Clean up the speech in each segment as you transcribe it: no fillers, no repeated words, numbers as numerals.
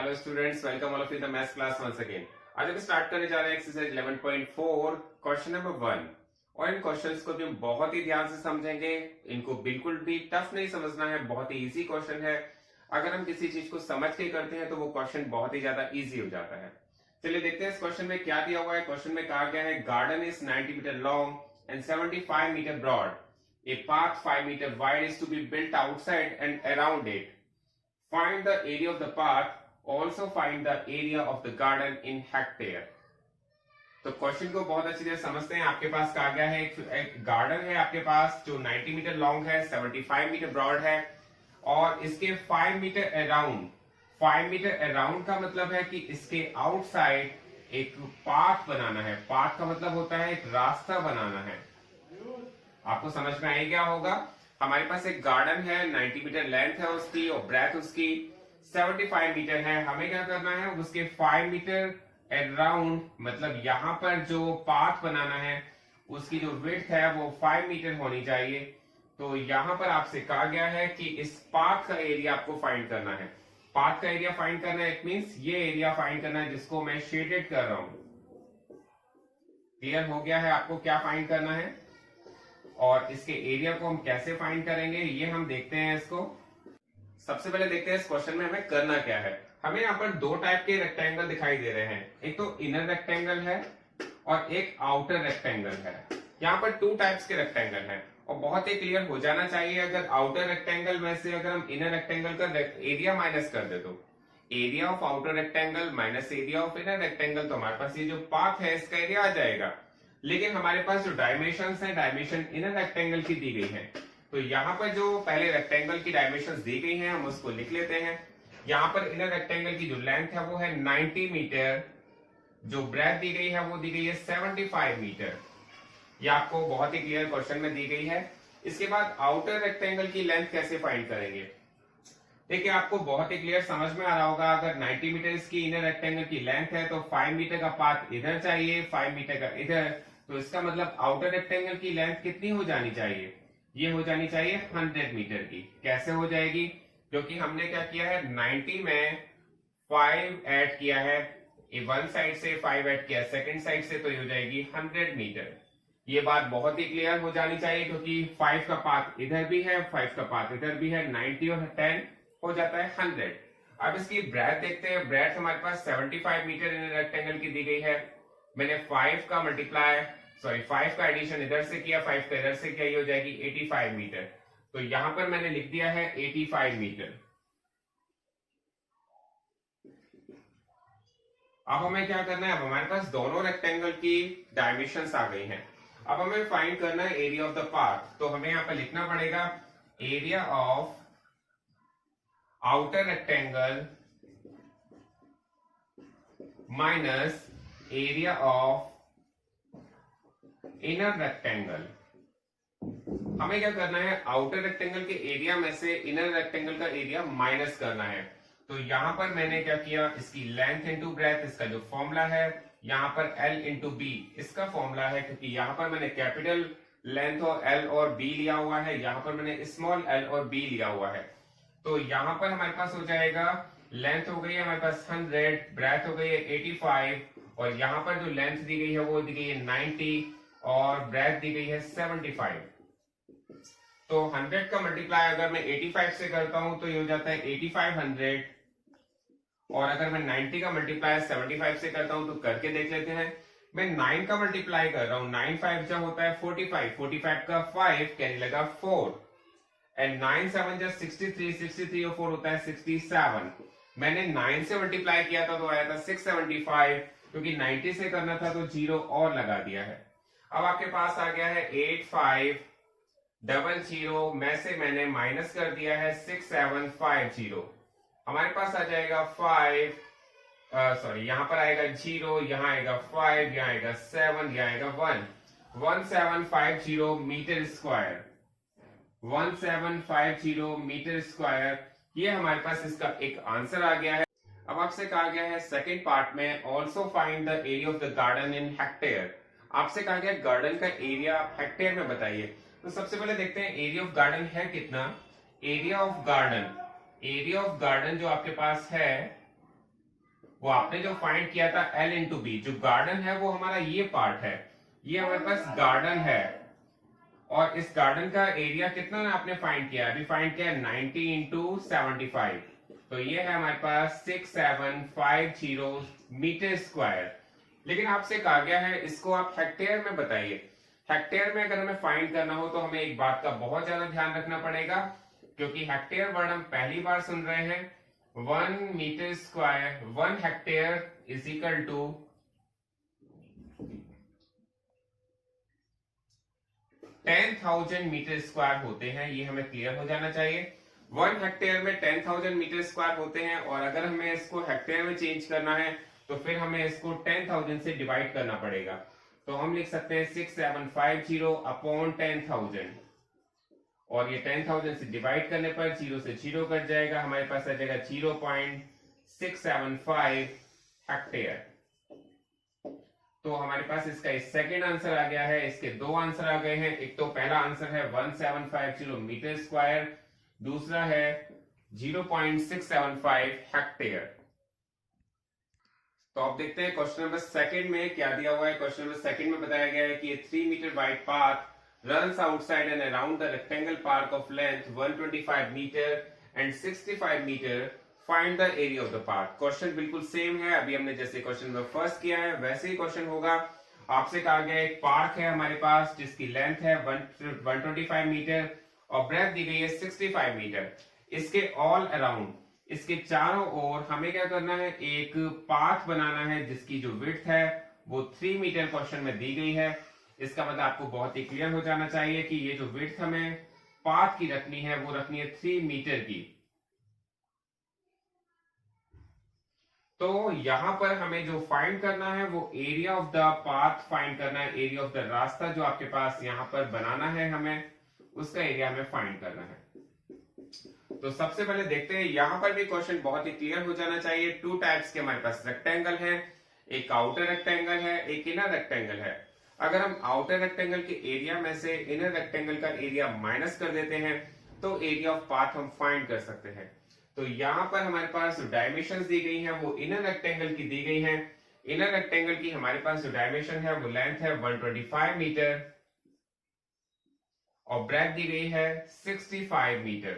Hello students, welcome all of you the maths class once again. आज हम start करने जा रहे हैं एक्सरसाइज 11.4 क्वेश्चन नंबर 1। और इन क्वेश्चंस को भी हम बहुत ही ध्यान से समझेंगे। इनको बिल्कुल भी टफ नहीं समझना है, बहुत ही इजी क्वेश्चन है। अगर हम किसी चीज को समझ के करते हैं तो वो क्वेश्चन बहुत ही ज्यादा इजी हो जाता है। चलिए देखते हैं इस क्वेश्चन में क्या दिया हुआ है। क्वेश्चन में कहा गया है garden is 90 metre long and 75 metre broad. A path 5 meter wide is to be built outside and around it. Find the area of the path. Also find the area of the garden in hectare. तो question को बहुत अच्छी तरह समझते हैं। आपके पास कहा गया है एक गार्डन है आपके पास जो 90 मीटर लॉन्ग है, 75 मीटर ब्रॉड है और इसके 5 मीटर अराउंड। 5 मीटर अराउंड का मतलब है कि इसके आउटसाइड एक पाथ बनाना है। पाथ का मतलब होता है एक रास्ता बनाना है। आपको समझ में आ गया होगा। हमारे पास एक गार्डन है, 90 मीटर लेंथ है उसकी और ब्रेथ उसकी 75 मीटर है। हमें क्या करना है, उसके 5 मीटर अराउंड मतलब यहां पर जो पाथ बनाना है उसकी जो विड्थ है वो 5 मीटर होनी चाहिए। तो यहां पर आपसे कहा गया है कि इस पाथ का एरिया आपको फाइंड करना है। पाथ का एरिया फाइंड करना है, इट मींस ये एरिया फाइंड करना है जिसको मैं शेडेड कर रहा हूं। क्लियर हो गया है आपको क्या फाइंड करना है और इसके एरिया को हम कैसे फाइंड करेंगे ये हम देखते हैं। इसको सबसे पहले देखते हैं इस क्वेश्चन में हमें करना क्या है। हमें यहाँ पर दो टाइप के रेक्टेंगल दिखाई दे रहे हैं, एक तो इनर रेक्टेंगल है और एक आउटर रेक्टेंगल है। यहाँ पर टू टाइप्स के रेक्टेंगल हैं और बहुत ही क्लियर हो जाना चाहिए। अगर आउटर रेक्टेंगल में से अगर हम इनर रेक्टेंगल का एरिया माइनस कर दे तो area of outer rectangle minus area of inner rectangle, तो हमारे पास ये जो पाथ है इसका एरिया आ जाएगा। लेकिन हमारे पास जो डायमेंशंस है, डायमेंशन इनर रेक्टेंगल की दी गई है। तो यहाँ पर जो पहले रेक्टेंगल की डायमेंशंस दी गई हैं हम उसको लिख लेते हैं। यहाँ पर इनर रेक्टेंगल की जो लेंथ है वो है 90 मीटर, जो ब्रेथ दी गई है वो दी गई है 75 मीटर। ये आपको बहुत ही क्लियर क्वेश्चन में दी गई है। इसके बाद आउटर रेक्टेंगल की लेंथ कैसे फाइंड करेंगे, देखिए आपको बहुत ही क्लियर समझ में आ रहा होगा। अगर 90 मीटर इसकी इनर रेक्टेंगल की लेंथ है तो 5 मीटर का पाथ इधर चाहिए, 5 मीटर का इधर। तो इसका मतलब आउटर रेक्टेंगल की लेंथ कितनी हो जानी चाहिए, ये हो जानी चाहिए 100 मीटर की। कैसे हो जाएगी, क्योंकि हमने क्या किया है 90 में 5 ऐड किया है, वन साइड से 5 ऐड किया सेकंड साइड से, तो ये हो जाएगी 100 मीटर। ये बात बहुत ही क्लियर हो जानी चाहिए क्योंकि 5 का पाथ इधर भी है, 5 का पाथ इधर भी है, 90 और 10 हो जाता है 100। अब इसकी ब्रेथ देखते हैं। ब्रेथ हमारे पास 75 मीटर इन रेक्टेंगल की दी गई है। मैंने 5 का मल्टीप्लाई 5 का एडिशन इधर से किया, 5 का इधर से किया, ये हो जाएगी 85 मीटर। तो यहां पर मैंने लिख दिया है 85 मीटर। अब हमें क्या करना है, अब हमारे पास दोनों रेक्टेंगल की डायमेंशंस आ गई हैं। अब हमें फाइंड करना है एरिया ऑफ द पाथ। तो हमें यहां पर लिखना पड़ेगा area of outer rectangle minus area of inner rectangle. हमें क्या करना है, आउटर रेक्टेंगल के एरिया में से इनर रेक्टेंगल का एरिया माइनस करना है। तो यहां पर मैंने क्या किया, इसकी लेंथ इंटू ब्रेथ, इसका जो फॉर्मूला है यहां पर L इंटू बी इसका फॉर्मूला है, क्योंकि यहां पर मैंने कैपिटल लेंथ और L और B लिया हुआ है, यहां पर मैंने स्मॉल l और B लिया हुआ है। तो यहां पर हमारे पास हो जाएगा लेंथ हो गई है हमारे पास 100, ब्रेथ हो गई है 85 और यहां पर जो लेंथ दी गई है वो दी गई है 90 और ब्रेथ दी गई है 75। तो 100 का मल्टीप्लाई अगर मैं 85 से करता हूं तो ये हो जाता है 8500 और अगर मैं 90 का मल्टीप्लाई 75 से करता हूं तो करके देख लेते हैं। मैं 9 का मल्टीप्लाई कर रहा हूं, 9 5 जो होता है 45, 45 का 5 कैरी लगा 4 एंड 9 7 जो 63, 63 और 4 होता है 67। मैंने 9 से मल्टीप्लाई किया था तो आया था 675, क्योंकि 90 से करना था तो 0 और लगा दिया है। अब आपके पास आ गया है 8500 में से मैंने माइनस कर दिया है 6750। हमारे पास आ जाएगा 5 यहां पर आएगा 0, यहां आएगा 5, यहां आएगा 7, यहां आएगा 1, 1750 मीटर स्क्वायर, 1750 मीटर स्क्वायर। ये हमारे पास इसका एक आंसर आ गया है। अब आपसे कहा गया है सेकंड पार्ट में also find the area of the garden in hectare. आपसे कहा गया गार्डन का एरिया आप हेक्टेयर में बताइए। तो सबसे पहले देखते हैं एरिया ऑफ गार्डन है कितना। एरिया ऑफ गार्डन जो आपके पास है वो आपने जो फाइंड किया था L इंटू बी, जो गार्डन है वो हमारा ये पार्ट है, ये हमारे पास गार्डन है, और इस गार्डन का एरिया कितना आपने फाइंड किया, अभी फाइंड किया 90 इंटू 75, तो ये है हमारे पास 6750 मीटर स्क्वायर। लेकिन आपसे कहा गया है इसको आप हेक्टेयर में बताइए। हेक्टेयर में अगर हमें फाइंड करना हो तो हमें एक बात का बहुत ज्यादा ध्यान रखना पड़ेगा, क्योंकि हेक्टेयर वर्ड हम पहली बार सुन रहे हैं। 1 metre square, 1 hectare is equal to 10,000 metre square होते हैं, ये हमें क्लियर हो जाना चाहिए। 1 हेक्टेयर में 10,000 मीटर स्क्वायर होते हैं, और अगर हमें इसको हेक्टेयर में चेंज करना है तो फिर हमें इसको 10,000 से डिवाइड करना पड़ेगा। तो हम लिख सकते हैं 6750 अपॉन 10,000, और ये 10,000 से डिवाइड करने पर 0 से 0 कट जाएगा, हमारे पास आ जाएगा 0.675 हेक्टेयर। तो हमारे पास इसका सेकंड आंसर आ गया है। इसके दो आंसर आ गए हैं, एक तो पहला आंसर है 1750 मीटर स्क्वायर, दूसरा है 0.675 हेक्टेयर। तो आप देखते हैं क्वेश्चन नंबर सेकंड में क्या दिया हुआ है। क्वेश्चन नंबर सेकंड में बताया गया है कि 3 metre wide path runs outside and around the rectangle park of length 125 meter and 65 meter. Find the area of the park. Question बिल्कुल सेम है, अभी हमने जैसे क्वेश्चन नंबर फर्स्ट किया है वैसे ही क्वेश्चन होगा। आपसे कहा गया एक पार्क है हमारे पास जिसकी लेंथ है 125 मीटर और ब्रेथ दी गई है 65 मीटर। इसके ऑल अराउंड, इसके चारों ओर हमें क्या करना है, एक पाथ बनाना है जिसकी जो विड्थ है वो 3 मीटर क्वेश्चन में दी गई है। इसका मतलब आपको बहुत ही क्लियर हो जाना चाहिए कि ये जो विड्थ हमें पाथ की रखनी है वो रखनी है 3 मीटर की। तो यहां पर हमें जो फाइंड करना है वो area of the path find करना है, एरिया ऑफ द रास्ता जो आपके पास यहां पर बनाना है हमें, उसका एरिया हमें फाइंड करना है। तो सबसे पहले देखते हैं, यहां पर भी क्वेश्चन बहुत ही क्लियर हो जाना चाहिए। 2 टाइप्स के हमारे पास रेक्टेंगल है, एक आउटर रेक्टेंगल है, एक इनर रेक्टेंगल है। अगर हम आउटर रेक्टेंगल के एरिया में से इनर रेक्टेंगल का एरिया माइनस कर देते हैं तो एरिया ऑफ पाथ हम फाइंड कर सकते हैं। तो यहां पर हमारे पास जो डायमेंशंस दी गई हैं वो इनर रेक्टेंगल की दी गई हैं। इनर रेक्टेंगल की हमारे पास जो डायमेंशन है वो लेंथ है 125 मीटर और ब्रेथ दी गई है 65 मीटर।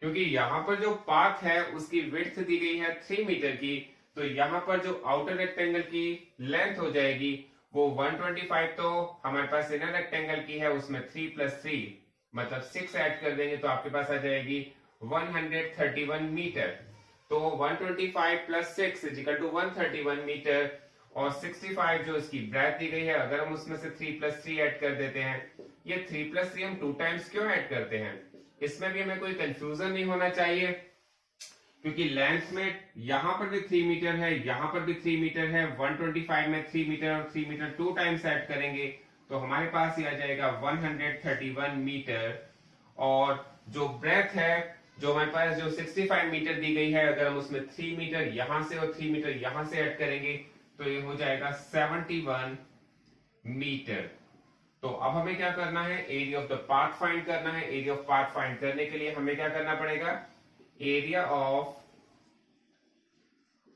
क्योंकि यहां पर जो पाथ है उसकी विड्थ दी गई है 3 मीटर की, तो यहां पर जो आउटर रेक्टेंगल की लेंथ हो जाएगी वो 125 तो हमारे पास इनर रेक्टेंगल की है, उसमें 3 + 3 मतलब 6 ऐड कर देंगे तो आपके पास आ जाएगी 131 मीटर। तो 125 + 6 = 131 मीटर, और 65 जो इसकी ब्रेथ दी गई है, अगर हम उसमें से 3 + 3 ऐड कर देते हैं, ये 3 + 3 हम 2 टाइम्स क्यों ऐड करते हैं, इसमें भी हमें कोई कंफ्यूजन नहीं होना चाहिए, क्योंकि लेंथ में यहां पर भी 3 मीटर है, यहां पर भी 3 मीटर है, 125 में 3 मीटर और 3 मीटर 2 टाइम्स ऐड करेंगे तो हमारे पास ये आ जाएगा 131 मीटर। और जो ब्रेथ है, जो हमारे पास जो 65 मीटर दी गई है, अगर हम उसमें 3 मीटर यहां से और 3 मीटर यहां से ऐड करेंगे तो ये हो जाएगा 71 मीटर। तो अब हमें क्या करना है, area of the path find करना है। एरिया ऑफ पाथ फाइंड करने के लिए हमें क्या करना पड़ेगा, area of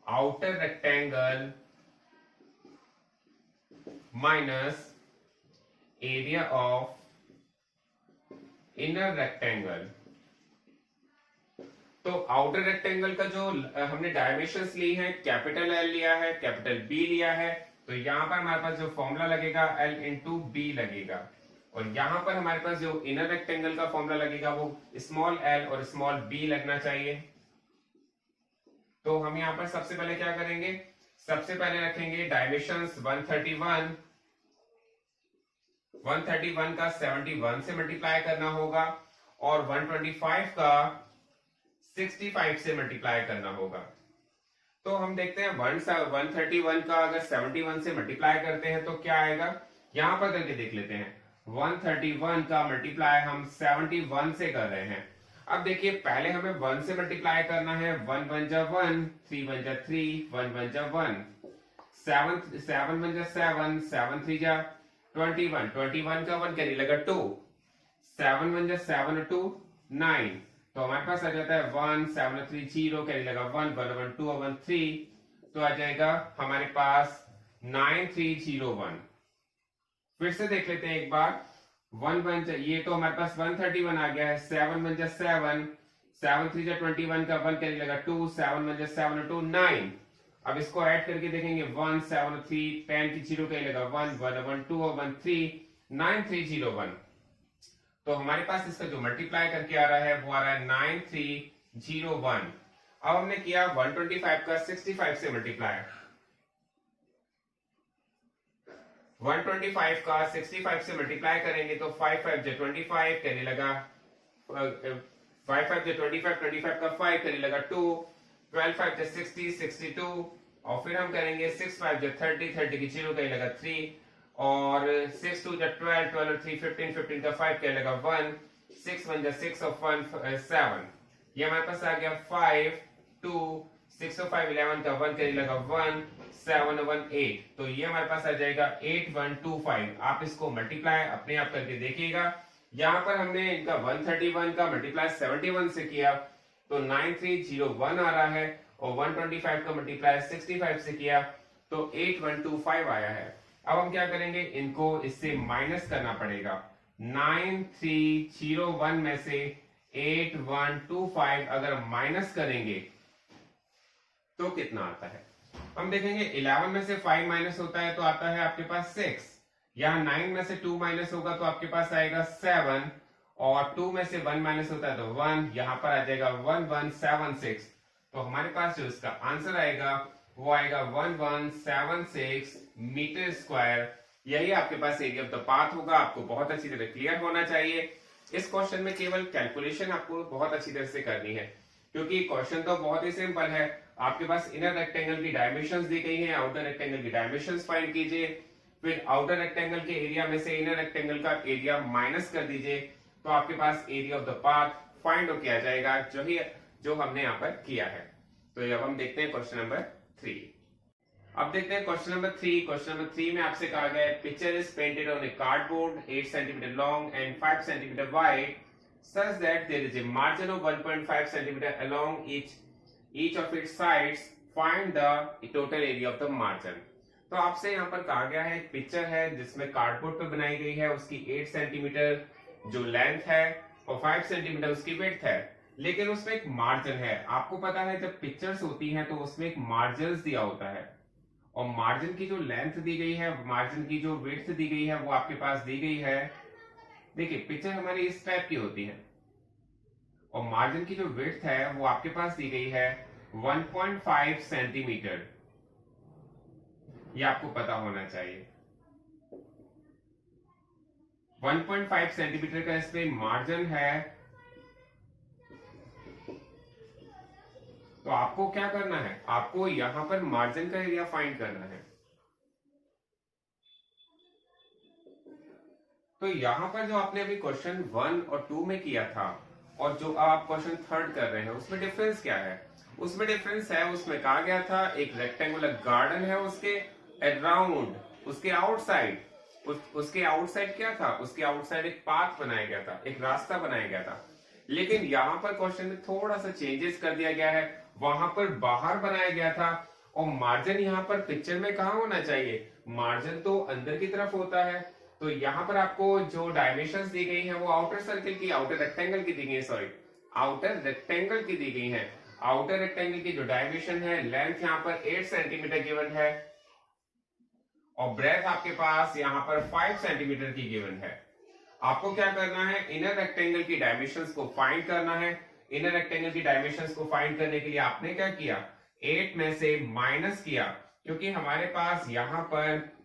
outer rectangle minus area of inner rectangle. तो आउटर रेक्टेंगल का जो हमने डायमेंशंस ली है, कैपिटल L लिया है, कैपिटल B लिया है, तो यहां पर हमारे पास जो फॉर्मूला लगेगा L × B लगेगा, और यहां पर हमारे पास जो इनर रेक्टेंगल का फॉर्मूला लगेगा वो स्मॉल l और स्मॉल b लगना चाहिए। तो हम यहां पर सबसे पहले क्या करेंगे, सबसे पहले रखेंगे डायमेंशंस 131 का 71 से मल्टीप्लाई करना होगा और 125 का 65 से मल्टीप्लाई करना होगा। तो हम देखते हैं 131 का अगर 71 से मल्टीप्लाई करते हैं तो क्या आएगा, यहां पर करके देख लेते हैं। 131 का मल्टीप्लाई हम 71 से कर रहे हैं। अब देखिए पहले हमें 1 से मल्टीप्लाई करना है, 1 1 जा 1, 3 1 जा 3, 1 1 जा 1, 7 1 जा 7, 7 3 जा 21, 21 का 1 कैरी लगा 2, 7 1 जा 7 और 2 9, तो हमारे पास आ जाता है 1 7 3 0 कैरी लगा 1 1 1 2 1 3, तो आ जाएगा हमारे पास 9301। फिर से देख लेते हैं एक बार। 1 बन जाए, ये तो हमारे पास 131 आ गया है। 7 बन जाए 7, 7 3 जा 21 का 1 कैरी लगा 2, 7 बन जाए 7 और 2 9। अब इसको ऐड करके देखेंगे 1 7 और 3, 10 की 0 कैरी लगा 1 1 1 2 और 1 3, 9301। तो हमारे पास इसका जो मल्टीप्लाई करके आ रहा है वो आ रहा है 9301। अब हमने किया 125 का 65 से मल्टीप्लाई। 125 का 65 से मल्टीप्लाई करेंगे तो 5 5 जो 25 करने लगा 5 5 जो 25, 25 का 5 करने लगा 2, 12 5 जो 60, 62 और फिर हम करेंगे 6 5 जो 30, 30 की 0 करने लगा 3 और 6 2 जो 12, 12 और 3 15, 15 का 5 करने लगा 1, 6 1 जो 6 और 1 7। ये हमारे पास आ गया 5 2 6 और 5 11 का 1 करने लगा 1 7 1 8। तो ये हमारे पास आ जाएगा 8125। आप इसको मल्टीप्लाई अपने आप करके देखिएगा। यहाँ पर हमने इनका 131 का मल्टीप्लाई 71 से किया तो 9301 आ रहा है और 125 का मल्टीप्लाई 65 से किया तो 8125 आया है। अब हम क्या करेंगे, इनको इससे माइनस करना पड़ेगा। 9301 में से 8125 अगर माइनस करेंगे तो कितना आता है। हम देखेंगे 11 में से 5 माइनस होता है तो आता है आपके पास 6। यहाँ 9 में से 2 माइनस होगा तो आपके पास आएगा 7 और 2 में से 1 माइनस होता है तो 1, यहाँ पर आ जाएगा 1176। तो हमारे पास जो इसका आंसर आएगा वो आएगा 1176 मीटर स्क्वायर। यही आपके पास एरिया ऑफ द पाथ होगा। आपको बहुत अच्छी तरह क्लियर होना चाहिए। इस क्वेश्चन में केवल कैलकुलेशन आपको बहुत अच्छी तरह से करनी है क्योंकि क्वेश्चन तो बहुत ही सिंपल है। आपके पास इनर रेक्टेंगल की डायमेंशंस दी गई हैं, आउटर रेक्टेंगल की डायमेंशंस फाइंड कीजिए, फिर आउटर रेक्टेंगल के एरिया में से इनर रेक्टेंगल का एरिया माइनस कर दीजिए तो आपके पास area of the path find हो किया जाएगा, जो हमने यहाँ पर किया है। तो अब हम देखते हैं क्वेश्चन नंबर 3। अब देखते हैं क्वेश्चन नंबर 3। क्वेश्चन नंबर 3 में आपसे कहा गया है picture is painted on A cardboard 8 centimetre long and 5 centimetre wide such that there is a margin of 1.5 centimeter along each of its sides. Find the total area of the margin. तो आपसे यहाँ पर कहा गया है एक picture है जिसमें कार्डबोर्ड पे बनाई गई है, उसकी 8 सेंटीमीटर जो लेंथ है और 5 सेंटीमीटर उसकी विड्थ है, लेकिन उसमें एक मार्जिन है। आपको पता है जब पिक्चर्स होती हैं तो उसमें एक मार्जिन दिया होता है और मार्जिन की जो लेंथ दी गई है, मार्जिन की जो विड्थ दी गई है वो आपके पास दी गई है। देखिए पिक्चर हमारी इस टाइप की होती है और मार्जिन की जो विड्थ है वो आपके पास दी गई है 1.5 सेंटीमीटर। ये आपको पता होना चाहिए। 1.5 सेंटीमीटर का इसमें मार्जिन है। तो आपको क्या करना है, आपको यहां पर मार्जिन का एरिया फाइंड करना है। तो यहां पर जो आपने अभी क्वेश्चन 1 और 2 में किया था और जो आप क्वेश्चन 3 कर रहे हैं उसमें डिफरेंस क्या है। उसमें डिफरेंस है, उसमें कहा गया था एक रेक्टेंगुलर गार्डन है, उसके अराउंड, उसके आउटसाइड, उसके आउटसाइड क्या था, उसके आउटसाइड एक पाथ बनाया गया था, एक रास्ता बनाया गया था। लेकिन यहां पर क्वेश्चन में थोड़ा सा चेंजेस कर दिया गया है। वहां पर बाहर बनाया गया था और मार्जिन यहाँ पर पिक्चर में कहाँ होना चाहिए, मार्जिन तो अंदर की तरफ होता है। तो यहाँ पर आपको जो डायमेंशंस दी गई हैं वो आउटर सर्कल की, आउटर रेक्टेंगल की दी गई है, सॉरी आउटर रेक्टेंगल की दी गई है। आउटर रेक्टेंगल की जो डायमेंशन है, लेंथ यहाँ पर 8 सेंटीमीटर गिवन है और ब्रेथ आपके पास यहाँ पर 5 सेंटीमीटर की गिवन है। आपको क्या करना है, इनर रेक्टेंगल की डायमेंशंस को फाइंड करना है। इनर रेक्टेंगल की डायमेंशंस को फाइंड करने के लिए आपने क्या किया, 8 में से माइनस किया, क्योंकि हमारे पास यहाँ पर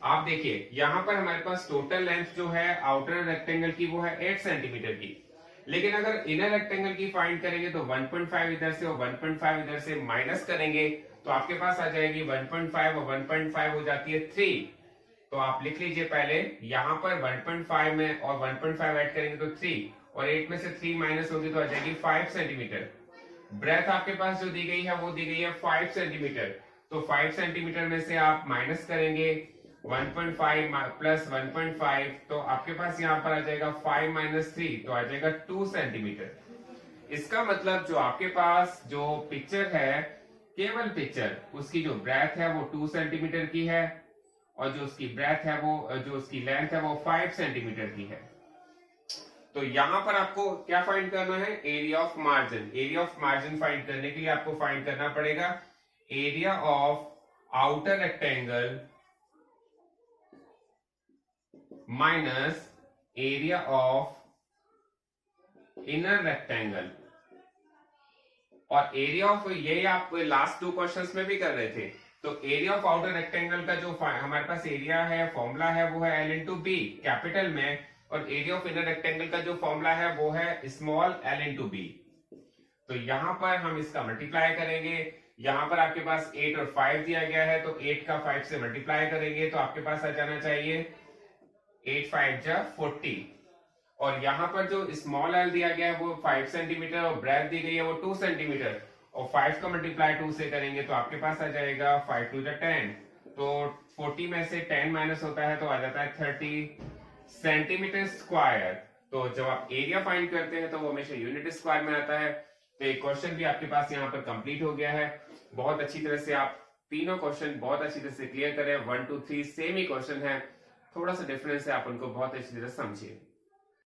आप देखिए यहाँ पर हमारे पास टोटल लेंथ जो है आउटर रेक्टेंगल की वो है 8 सेंटीमीटर की, लेकिन अगर इनर रेक्टेंगल की फाइंड करेंगे तो 1.5 इधर से और 1.5 इधर से माइनस करेंगे तो आपके पास आ जाएगी 1.5 और 1.5 हो जाती है 3। तो आप लिख लीजिए पहले यहाँ पर 1.5 में और 1.5 ऐड करेंगे तो 3 और 8 में से 3 माइनस होगी तो आ जाएगी 5 सेंटीमीटर। ब्रेथ आपके पास जो दी गई है वो दी गई है 5 सेंटीमीटर। तो 5 सेंटीमीटर में से आप माइनस करेंगे 1.5 प्लस 1.5 तो आपके पास यहाँ पर आ जाएगा 5 माइनस 3 तो आ जाएगा 2 सेंटीमीटर। इसका मतलब जो आपके पास जो पिक्चर है केवल पिक्चर, उसकी जो ब्रेथ है वो 2 सेंटीमीटर की है और जो उसकी ब्रेथ है वो, जो उसकी लेंथ है वो 5 सेंटीमीटर की है। तो यहां पर आपको क्या फाइंड करना है? Area of margin. Area of margin find करने के लिए आपको फाइंड करना पड़ेगा area of outer rectangle minus area of inner rectangle. और एरिया ऑफ, ये आप लास्ट 2 क्वेश्चंस में भी कर रहे थे। तो एरिया ऑफ आउटर रेक्टेंगल का जो हमारे पास एरिया है, फॉर्मूला है, वो है L इंटू बी कैपिटल में, और एरिया ऑफ इनर रेक्टेंगल का जो फॉर्मूला है वो है स्मॉल l इंटू बी। तो यहां पर हम इसका मल्टीप्लाई करेंगे। यहां पर आपके पास 8 और 5 दिया गया है, तो 8 का 5 से मल्टीप्लाई करेंगे तो आपके पास आ जाना चाहिए 8 5 जा 40। और यहां पर जो स्मॉल एल दिया गया है वो 5 सेंटीमीटर और ब्रेथ दी गई है वो 2 सेंटीमीटर, और 5 का मल्टीप्लाई 2 से करेंगे तो आपके पास आ जाएगा 5 2 10। तो 40 में से 10 माइनस होता है तो आ जाता है 30 सेंटीमीटर स्क्वायर। तो जब आप एरिया फाइंड करते हैं तो वो हमेशा यूनिट स्क्वायर में आता है। तो एक क्वेश्चन भी आपके पास यहाँ पर कंप्लीट हो गया है। बहुत अच्छी तरह से आप तीनों क्वेश्चन बहुत अच्छी तरह से क्लियर करें। 1 2 3 सेम ही क्वेश्चन है, थोड़ा सा डिफरेंस है, आप उनको बहुत अच्छी तरह समझिए।